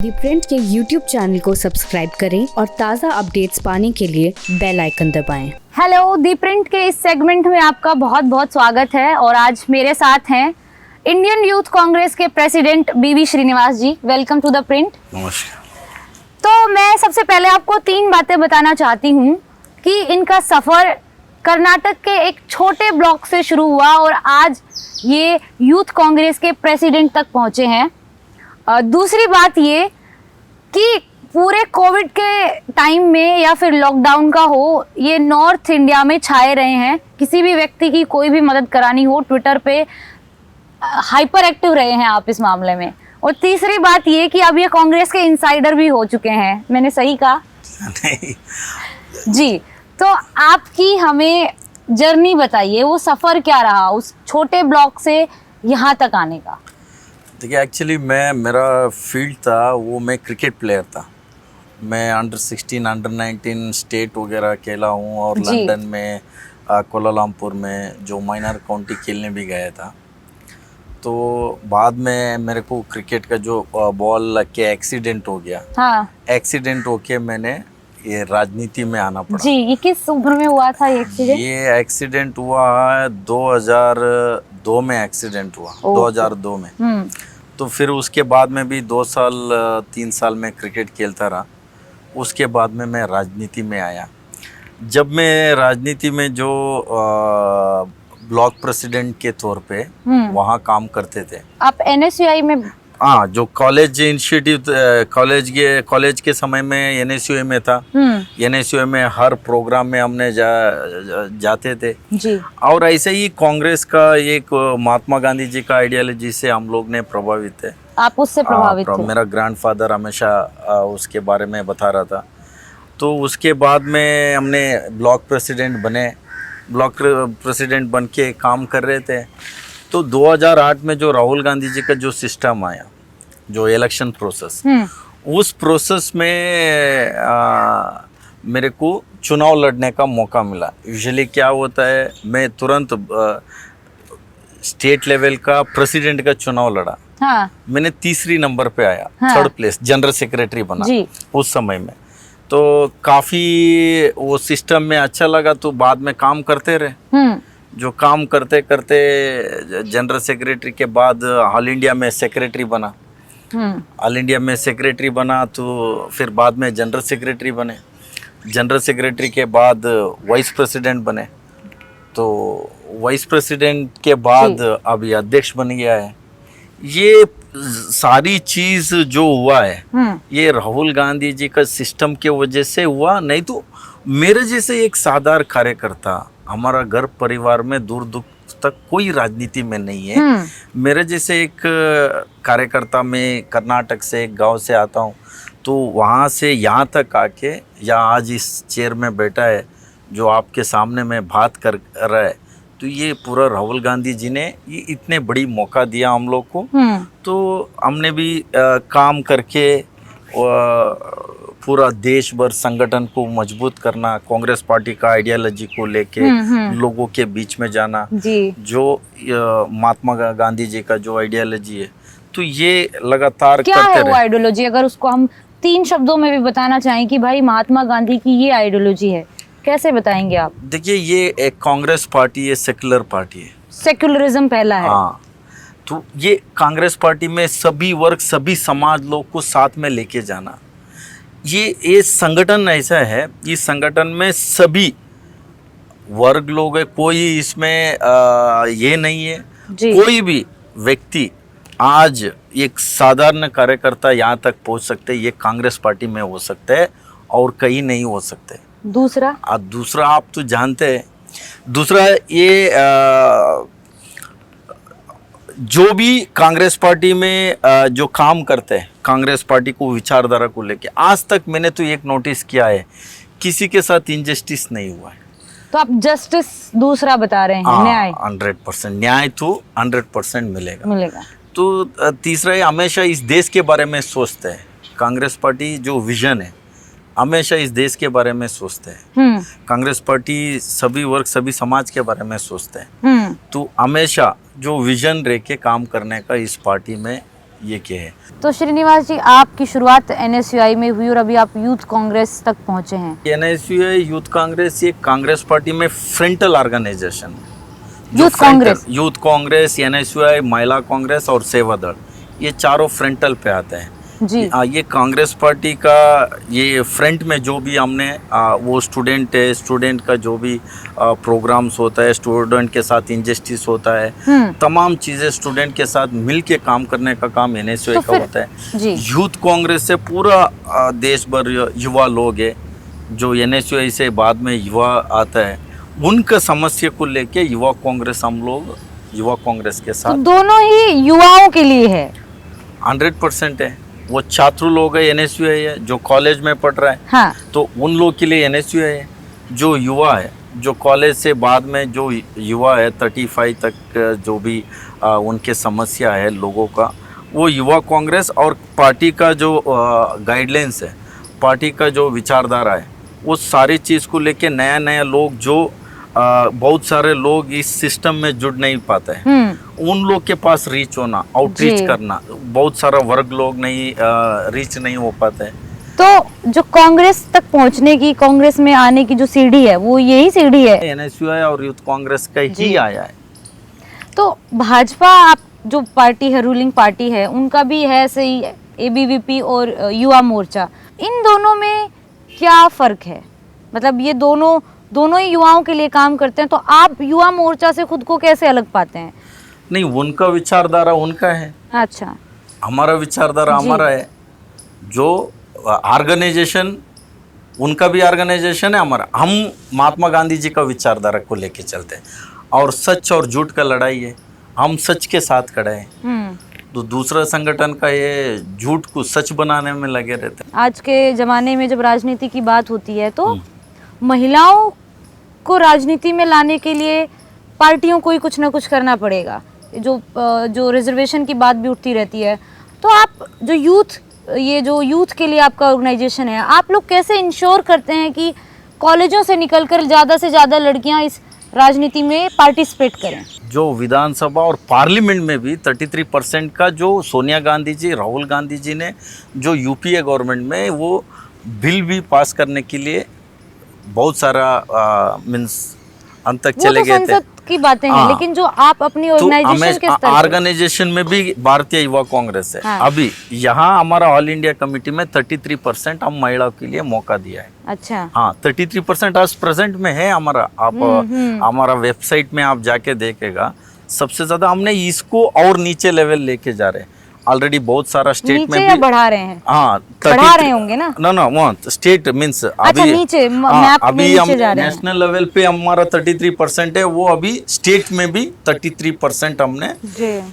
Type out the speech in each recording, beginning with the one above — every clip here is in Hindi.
दी प्रिंट के YouTube चैनल को सब्सक्राइब करें और ताज़ा अपडेट्स पाने के लिए बेल आइकन दबाएं। हेलो, दी प्रिंट के इस सेगमेंट में आपका बहुत बहुत स्वागत है और आज मेरे साथ हैं इंडियन यूथ कांग्रेस के president BV Srinivas ji. Welcome to the Print. नमस्कार। तो मैं सबसे पहले आपको 3 बातें बताना चाहती हूँ कि इनका सफ़र कर्नाटक के एक छोटे ब्लॉक से शुरू हुआ और आज ये यूथ कांग्रेस के प्रेसिडेंट तक पहुँचे हैं। दूसरी बात ये कि पूरे कोविड के टाइम में या फिर लॉकडाउन का हो, ये नॉर्थ इंडिया में छाए रहे हैं। किसी भी व्यक्ति की कोई भी मदद करानी हो, ट्विटर पे हाइपर एक्टिव रहे हैं आप इस मामले में। और तीसरी बात ये कि अब ये कांग्रेस के इनसाइडर भी हो चुके हैं। मैंने सही कहा? नहीं जी। तो आपकी हमें जर्नी बताइए, वो सफ़र क्या रहा उस छोटे ब्लॉक से यहाँ तक आने का? देखिए, एक्चुअली मेरा फील्ड था वो, मैं क्रिकेट प्लेयर था। मैं अंडर 16 अंडर 19 स्टेट वगैरह खेला हूँ और लंदन में कोलालमपुर में जो माइनर काउंटी खेलने भी गया था। तो बाद में मेरे को क्रिकेट का जो बॉल लग के एक्सीडेंट हो गया। हाँ। एक्सीडेंट होके मैंने ये राजनीति में आना पड़ा। जी, ये किस उम्र में हुआ था ये एक्सीडेंट? ये एक्सीडेंट हुआ 2002 में एक्सीडेंट हुआ। 2002 में। तो फिर उसके बाद में भी 2 साल 3 साल में क्रिकेट खेलता रहा। उसके बाद में मैं राजनीति में आया। जब मैं राजनीति में जो ब्लॉक प्रेसिडेंट के तौर पे वहाँ काम करते थे। आप NSUI में? हाँ, जो कॉलेज इनिशिएटिव कॉलेज के समय में NSUI में था। NSUI में हर प्रोग्राम में हमने जाते थे जी। और ऐसे ही कांग्रेस का एक महात्मा गांधी जी का आइडियोलॉजी से हम लोग ने प्रभावित है। आप उससे प्रभावित थे? मेरा ग्रैंडफादर हमेशा उसके बारे में बता रहा था। तो उसके बाद में हमने ब्लॉक प्रेसिडेंट बन के काम कर रहे थे। तो 2008 में जो राहुल गांधी जी का जो सिस्टम आया, जो इलेक्शन प्रोसेस, उस प्रोसेस में मेरे को चुनाव लड़ने का मौका मिला। यूजुअली क्या होता है, मैं तुरंत स्टेट लेवल का प्रेसिडेंट का चुनाव लड़ा। हाँ। मैंने 3 नंबर पे आया। हाँ। 3rd प्लेस, जनरल सेक्रेटरी बना जी। उस समय में तो काफ़ी वो सिस्टम में अच्छा लगा। तो बाद में काम करते रहे। जो काम करते करते जनरल सेक्रेटरी के बाद ऑल इंडिया में सेक्रेटरी बना। ऑल इंडिया में सेक्रेटरी बना तो फिर बाद में जनरल सेक्रेटरी बने। जनरल सेक्रेटरी के बाद वाइस प्रेसिडेंट बने। तो वाइस प्रेसिडेंट के बाद अभी अध्यक्ष बन गया है। ये सारी चीज़ जो हुआ है ये राहुल गांधी जी का सिस्टम के वजह से हुआ। नहीं तो मेरे जैसे एक साधारण कार्यकर्ता, हमारा घर परिवार में दूर दूर तक कोई राजनीति में नहीं है। मेरे जैसे एक कार्यकर्ता, मैं कर्नाटक से एक गांव से आता हूं, तो वहां से यहाँ तक आके या आज इस चेयर में बैठा है जो आपके सामने में बात कर रहा है, तो ये पूरा राहुल गांधी जी ने ये इतने बड़ी मौका दिया हम लोग को। तो हमने भी काम करके पूरा देश भर संगठन को मजबूत करना, कांग्रेस पार्टी का आइडियोलॉजी को लेके लोगों के बीच में जाना जी। जो महात्मा गांधी जी का जो आइडियोलॉजी है, तो ये लगातार क्या करते है वो आइडियोलॉजी? अगर उसको हम 3 शब्दों में भी बताना चाहें कि भाई महात्मा गांधी की ये आइडियोलॉजी है, कैसे बताएंगे आप? देखिए, ये एक कांग्रेस पार्टी है, सेक्युलर पार्टी है। सेक्युलरिज्म पहला है। हाँ। तो ये कांग्रेस पार्टी में सभी वर्ग, सभी समाज लोग को साथ में लेके जाना, ये संगठन ऐसा है, इस संगठन में सभी वर्ग लोग है। कोई इसमें ये नहीं है, कोई भी व्यक्ति आज एक साधारण कार्यकर्ता यहाँ तक पहुँच सकते हैं। ये कांग्रेस पार्टी में हो सकते हैं और कहीं नहीं हो सकते। दूसरा आप तो जानते हैं। दूसरा ये जो भी कांग्रेस पार्टी में जो काम करते हैं, कांग्रेस पार्टी को विचारधारा को लेके, आज तक मैंने तो एक नोटिस किया है, किसी के साथ इनजस्टिस नहीं हुआ है। तो आप जस्टिस दूसरा बता रहे हैं? न्याय 100% न्याय तो 100% मिलेगा। तो तीसरा ये हमेशा इस देश के बारे में सोचते हैं। कांग्रेस पार्टी जो विजन है, हमेशा इस देश के बारे में सोचते हैं। कांग्रेस पार्टी सभी वर्ग, सभी समाज के बारे में सोचते हैं। तो हमेशा जो विजन रह के काम करने का इस पार्टी में ये क्या है। तो श्रीनिवास जी, आपकी शुरुआत NSUI में हुई और अभी आप यूथ कांग्रेस तक पहुंचे हैं। NSUI यूथ कांग्रेस ये कांग्रेस पार्टी में frontal organisation, youth Congress, NSUI, Mahila Congress और सेवा दल, ये चारों फ्रंटल पे आते हैं जी। ये कांग्रेस पार्टी का ये फ्रंट में जो भी हमने वो स्टूडेंट है, स्टूडेंट का जो भी प्रोग्राम्स होता है, स्टूडेंट के साथ इंजस्टिस होता है, तमाम चीज़ें स्टूडेंट के साथ मिल के काम करने का काम NSUI तो का होता है। यूथ कांग्रेस से पूरा देश भर युवा लोग है, जो NSUI से बाद में युवा आता है, उनका समस्या को लेके युवा कांग्रेस, हम लोग युवा कांग्रेस के साथ। तो दोनों ही युवाओं के लिए है? 100% है। वो छात्र लोग है NSUI है, जो कॉलेज में पढ़ रहा है, हाँ। तो उन लोग के लिए NSUI है। जो युवा है, जो कॉलेज से बाद में जो युवा है 35 तक, जो भी उनके समस्या है लोगों का, वो युवा कांग्रेस और पार्टी का जो गाइडलाइंस है, पार्टी का जो विचारधारा है, वो सारी चीज़ को लेके नया नया लोग जो बहुत सारे लोग इस सिस्टम में जुड़ नहीं पाते हैं, उन लोग के पास रीच होना, आउटरीच करना, बहुत सारा वर्ग लोग नहीं रीच नहीं हो पाते हैं। तो जो कांग्रेस तक पहुंचने की, कांग्रेस में आने की जो सीढ़ी है, वो यही सीढ़ी है, NSUI और यूथ कांग्रेस का ही आया है। तो भाजपा, आप जो पार्टी है, रूलिंग पार्टी है, उनका भी है सही, ABVP और युवा मोर्चा, इन दोनों में क्या फर्क है? मतलब ये दोनों ही युवाओं के लिए काम करते हैं, तो आप युवा मोर्चा से खुद को कैसे अलग पाते हैं? नहीं, उनका विचारधारा उनका है, अच्छा, हमारा विचारधारा हमारा है। जो ऑर्गेनाइजेशन, उनका भी ऑर्गेनाइजेशन है, हमारा, हम महात्मा गांधी जी का विचारधारा को लेके चलते हैं, और सच और झूठ का लड़ाई है, हम सच के साथ खड़े हैं। तो दूसरा संगठन का ये झूठ को सच बनाने में लगे रहते हैं। आज के ज़माने में जब राजनीति की बात होती है, तो महिलाओं को राजनीति में लाने के लिए पार्टियों को ही कुछ ना कुछ करना पड़ेगा। जो रिजर्वेशन की बात भी उठती रहती है, तो आप जो यूथ के लिए आपका ऑर्गेनाइजेशन है, आप लोग कैसे इंश्योर करते हैं कि कॉलेजों से निकलकर ज़्यादा से ज़्यादा लड़कियां इस राजनीति में पार्टिसिपेट करें? जो विधानसभा और पार्लियामेंट में भी 33% का जो सोनिया गांधी जी, राहुल गांधी जी ने जो UPA गवर्नमेंट में वो बिल भी पास करने के लिए बहुत सारा मीन्स अंत तक चले गए थे, की बातें हैं, लेकिन जो आप अपनी ऑर्गेनाइजेशन के स्तर ऑर्गेनाइजेशन में भी भारतीय युवा कांग्रेस है। हाँ। अभी यहाँ हमारा ऑल इंडिया कमेटी में 33% हम महिलाओं के लिए मौका दिया है। अच्छा, हाँ, 33% आज प्रेजेंट में है हमारा। आप हमारा वेबसाइट में आप जाके देखेगा, सबसे ज्यादा हमने इसको और नीचे लेवल लेके जा रहे हैं। ऑलरेडी बहुत सारा स्टेट में भी बढ़ा रहे हैं। हाँ, बढ़ा रहे होंगे ना? नो, स्टेट मीन्स अभी नीचे, अभी हम नेशनल लेवल पे हमारा 33% है, वो अभी स्टेट में भी 33% हमने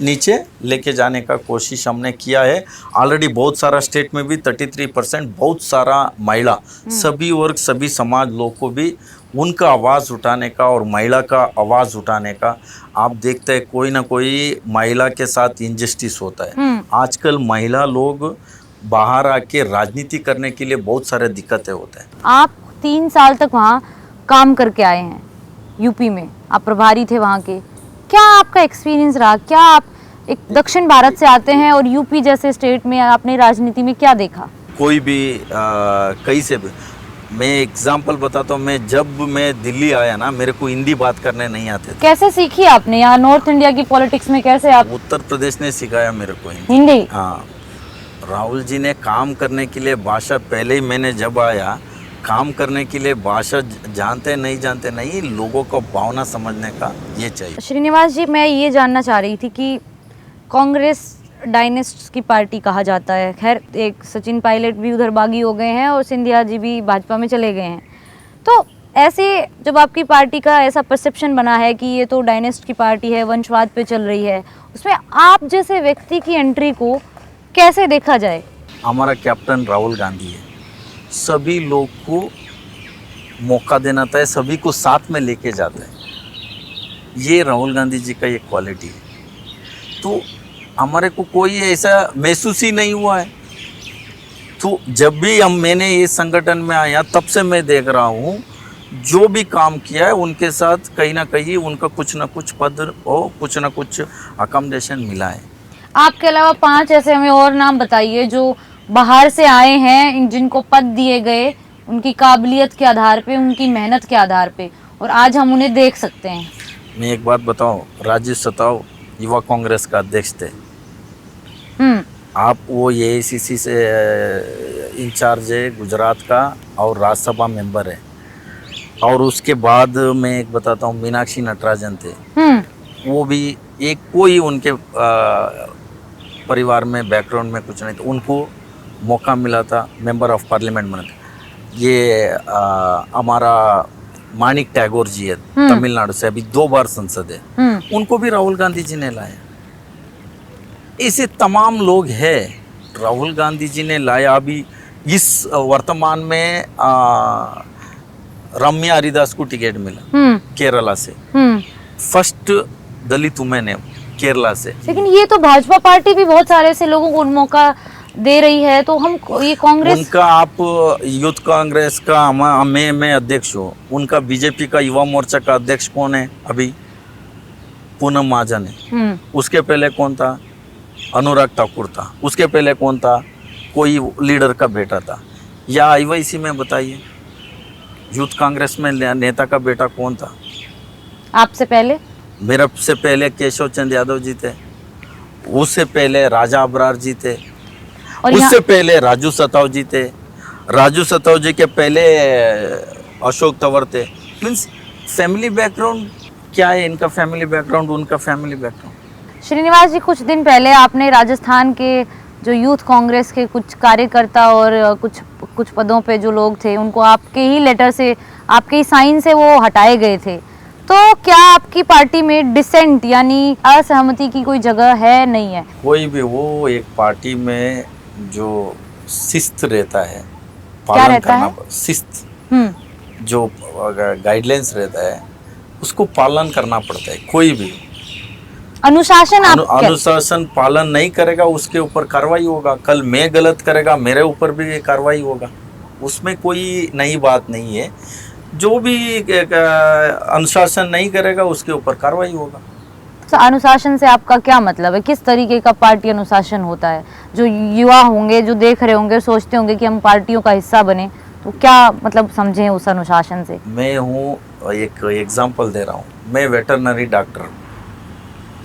नीचे लेके जाने का कोशिश हमने किया है। ऑलरेडी बहुत सारा स्टेट में भी 33%, बहुत सारा महिला, सभी वर्ग, सभी समाज लोग को भी उनका आवाज़ उठाने का और महिला का आवाज़ उठाने का। आप देखते हैं कोई ना कोई महिला के साथ इंजस्टिस होता है। आजकल महिला लोग बाहर आके राजनीति करने के लिए बहुत सारे दिक्कतें होते हैं। आप 3 साल तक वहाँ काम करके आए हैं, यूपी में आप प्रभारी थे वहाँ के। क्या आपका एक्सपीरियंस रहा? क्या आप एक दक्षिण भारत से आते हैं और यूपी जैसे स्टेट में आपने राजनीति में क्या देखा? कोई भी कहीं से भी, मैं एग्जाम्पल बताता हूँ, मैं दिल्ली आया ना, मेरे को हिंदी बात करने नहीं आते थे। कैसे सीखी आपने यहाँ नॉर्थ इंडिया की पॉलिटिक्स में? कैसे आप? उत्तर प्रदेश ने सिखाया मेरे को हिंदी। हाँ, राहुल जी ने काम करने के लिए भाषा, पहले ही मैंने जब आया, काम करने के लिए भाषा जानते नहीं, लोगों को भावना समझने का ये चाहिए। श्रीनिवास जी, मैं ये जानना चाह रही थी कि कांग्रेस डायनेस्ट की पार्टी कहा जाता है। खैर, एक सचिन पायलट भी उधर बागी हो गए हैं और सिंधिया जी भी भाजपा में चले गए हैं। तो ऐसे जब आपकी पार्टी का ऐसा परसेप्शन बना है कि ये तो डायनेस्ट की पार्टी है, वंशवाद पे चल रही है, उसमें आप जैसे व्यक्ति की एंट्री को कैसे देखा जाए? हमारा कैप्टन राहुल गांधी है, सभी लोग को मौका देना था, सभी को साथ में लेके जाता है। ये राहुल गांधी जी का ये क्वालिटी है। तो हमारे को कोई ऐसा महसूस ही नहीं हुआ है। तो जब भी मैंने ये संगठन में आया, तब से मैं देख रहा हूँ जो भी काम किया है उनके साथ कहीं ना कहीं उनका कुछ ना कुछ पद और कुछ ना कुछ अकोमोडेशन मिला है। आपके अलावा 5 ऐसे हमें और नाम बताइए जो बाहर से आए हैं, जिनको पद दिए गए उनकी काबिलियत के आधार पे, उनकी मेहनत के आधार पे, और आज हम उन्हें देख सकते हैं। मैं एक बात बताऊं, राजीव सताव युवा कांग्रेस का अध्यक्ष थे। आप वो एआईसीसी से इंचार्ज है गुजरात का और राज्यसभा मेंबर है। और उसके बाद मैं एक बताता हूँ, मीनाक्षी नटराजन थे, वो भी एक कोई उनके परिवार में बैकग्राउंड में कुछ नहीं था, उनको मौका मिला था मेंबर ऑफ पार्लियामेंट बनने। ये हमारा मानिक टैगोर जी है, तमिलनाडु से, अभी 2 बार संसद है, उनको भी राहुल गांधी जी ने लाया। ऐसे तमाम लोग हैं, राहुल गांधी जी ने लाया। अभी इस वर्तमान में रम्या हरिदास को टिकट मिला केरला से, फर्स्ट दलित वुमेन है केरला से। लेकिन ये तो भाजपा पार्टी भी बहुत सारे ऐसे लोगों को मौका दे रही है, तो हम ये कांग्रेस उनका, आप यूथ कांग्रेस का मैं अध्यक्ष हूँ, उनका बीजेपी का युवा मोर्चा का अध्यक्ष कौन है अभी? पूनम महाजन है। उसके पहले कौन था? अनुराग ठाकुर था। उसके पहले कौन था? कोई लीडर का बेटा था। या आईवाईसी में बताइए, यूथ कांग्रेस में नेता का बेटा कौन था? आपसे पहले? मेरे से पहले केशव चंद यादव जी थे, उससे पहले राजा अबरार जी थे, उससे पहले राजू सताव जी थे, राजू सताव जी के पहले अशोक तंवर थे। मीन्स फैमिली बैकग्राउंड क्या है इनका, फैमिली बैकग्राउंड, उनका फैमिली बैकग्राउंड। श्रीनिवास जी, कुछ दिन पहले आपने राजस्थान के जो यूथ कांग्रेस के कुछ कार्यकर्ता और कुछ पदों पे जो लोग थे, उनको आपके ही लेटर से, आपके ही साइन से वो हटाए गए थे। तो क्या आपकी पार्टी में डिसेंट यानी असहमति की कोई जगह है? नहीं है कोई भी। वो एक पार्टी में जो शिस्त रहता है, क्या पालन रहता करना है? शिस्त, जो गाइडलाइंस रहता है उसको पालन करना पड़ता है। कोई भी अनुशासन, अनुशासन पालन नहीं करेगा उसके ऊपर कार्रवाई होगा। कल मैं गलत करेगा, मेरे ऊपर भी कार्रवाई होगा, उसमें कोई नई बात नहीं है। जो भी अनुशासन नहीं करेगा उसके ऊपर कार्रवाई होगा। तो अनुशासन से आपका क्या मतलब है? किस तरीके का पार्टी अनुशासन होता है? जो युवा होंगे, जो देख रहे होंगे, सोचते होंगे कि हम पार्टियों का हिस्सा बने, तो क्या मतलब समझें उस अनुशासन से? मैं हूँ, एक एग्जांपल दे रहा हूँ, मैं वेटरनरी डॉक्टर,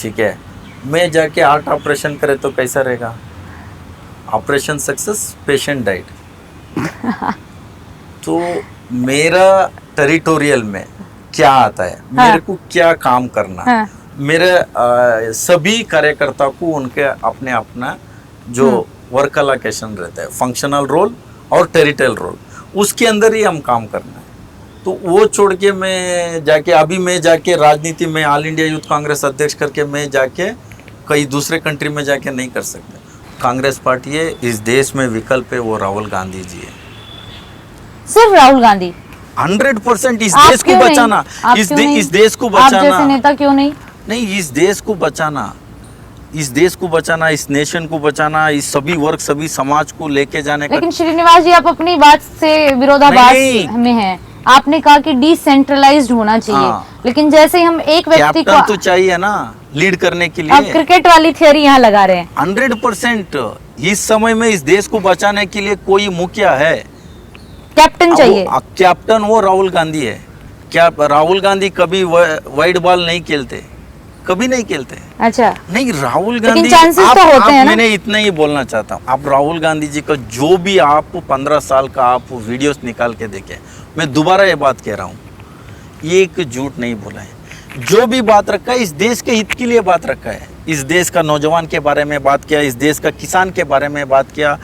ठीक है, मैं जाके हार्ट ऑपरेशन करे तो कैसा रहेगा? Operation success, patient died. तो मेरा टेरिटोरियल में क्या आता है, मेरे को क्या काम करना है, मेरे सभी कार्यकर्ता को उनके अपने अपना जो वर्क अलोकेशन रहता है, फंक्शनल रोल और टेरिटोरियल रोल, उसके अंदर ही हम काम करना है। तो वो छोड़ के मैं जाके, अभी मैं जाके राजनीति में ऑल इंडिया यूथ कांग्रेस अध्यक्ष करके मैं जाके कई दूसरे कंट्री में जाके नहीं कर सकते। कांग्रेस पार्टी है, इस देश में विकल्प है, वो राहुल गांधी जी है। सिर्फ राहुल गांधी? 100% इस देश को बचाना, इस देश को बचाना। आप जैसे नेता क्यों नहीं? नहीं, इस देश को बचाना, इस देश को बचाना, इस नेशन को बचाना, इस सभी वर्ग, सभी समाज को लेके जाने का। लेकिन श्रीनिवास जी, आप अपनी बात से विरोधाभास में हैं। आपने कहा कि डिसेंट्रलाइज्ड होना चाहिए, लेकिन जैसे हम एक व्यक्ति को तो चाहिए ना लीड करने के लिए। आप क्रिकेट वाली थियरी यहाँ लगा रहे हैं। 100% इस समय में इस देश को बचाने के लिए कोई मुखिया है, कैप्टन चाहिए। कैप्टन वो राहुल गांधी है। क्या राहुल गांधी कभी वाइड बॉल नहीं खेलते? कभी नहीं खेलते। अच्छा, नहीं, राहुल गांधी, चांसेस तो होते हैं ना? मैंने इतना ही बोलना चाहता हूँ, आप राहुल गांधी जी का जो भी आप 15 साल का आप वीडियोस निकाल के देखें, मैं दोबारा ये बात कह रहा हूँ, ये एक झूठ नहीं बोला है। जो भी बात रखा है, इस देश के हित के लिए बात रखा है। इस देश का नौजवान के बारे में बात किया, इस देश का किसान के बारे में बात किया,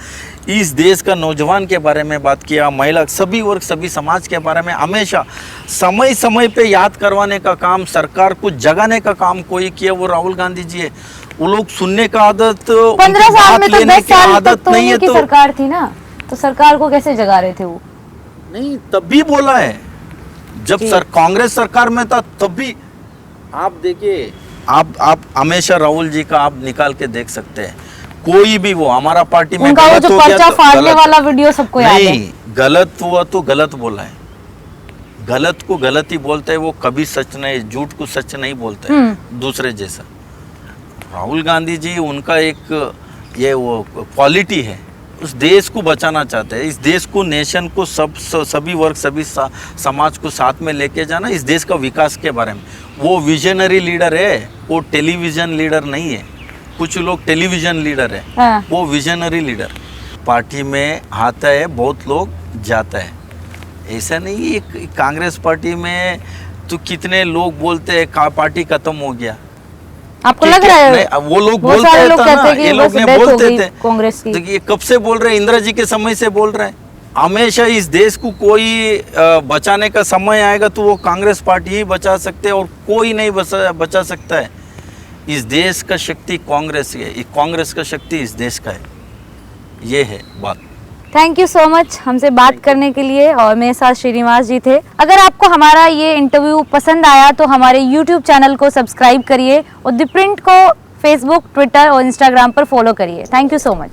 इस देश का नौजवान के बारे में बात किया, महिला, सभी वर्ग, सभी समाज के बारे में हमेशा समय समय पे याद करवाने का काम, सरकार को जगाने का काम कोई किया, वो राहुल गांधी जी है। वो लोग सुनने का आदत, 15 साल में तो 10 साल तक तो नहीं है। तो सरकार थी ना, तो सरकार को कैसे जगा रहे थे वो? नहीं, तब भी बोला है जब कांग्रेस सरकार में था, तब भी। आप देखिए, आप हमेशा राहुल जी का आप निकाल के देख सकते हैं, कोई भी वो हमारा पार्टी में उनका वो जो पर्चा फाड़ने वाला वीडियो सबको याद है। नहीं, गलत हुआ तो गलत बोला है, गलत को गलत ही बोलते हैं, वो कभी सच नहीं, झूठ को सच नहीं बोलते हैं, दूसरे जैसा। राहुल गांधी जी उनका एक ये वो क्वालिटी है, उस देश को बचाना चाहते हैं, इस देश को, नेशन को, सभी वर्ग, सभी समाज को साथ में लेके जाना, इस देश का विकास के बारे में। वो विजनरी लीडर है, वो टेलीविजन लीडर नहीं है। कुछ लोग टेलीविजन लीडर है, हाँ। वो विजनरी लीडर। पार्टी में आता है, बहुत लोग जाता है, ऐसा नहीं। कांग्रेस पार्टी में तो कितने लोग बोलते हैं पार्टी खत्म हो गया, आपको लग रहा है? वो लोग बहुत बोलते सारे हैं लोग ना, कहते हैं कि ये लोग बस ने डेथ हो बोलते गई थे कांग्रेस की। तो ये कब से बोल रहे हैं? इंदिरा जी के समय से बोल रहे हैं। हमेशा इस देश को कोई बचाने का समय आएगा तो वो कांग्रेस पार्टी ही बचा सकते हैं और कोई नहीं बचा सकता है। इस देश का शक्ति कांग्रेस है, कांग्रेस का शक्ति इस देश का है, ये है बात। थैंक यू सो मच हमसे बात करने के लिए, और मेरे साथ श्रीनिवास जी थे। अगर आपको हमारा ये इंटरव्यू पसंद आया तो हमारे यूट्यूब चैनल को सब्सक्राइब करिए और द प्रिंट को फेसबुक, ट्विटर और इंस्टाग्राम पर फॉलो करिए। Thank you so much.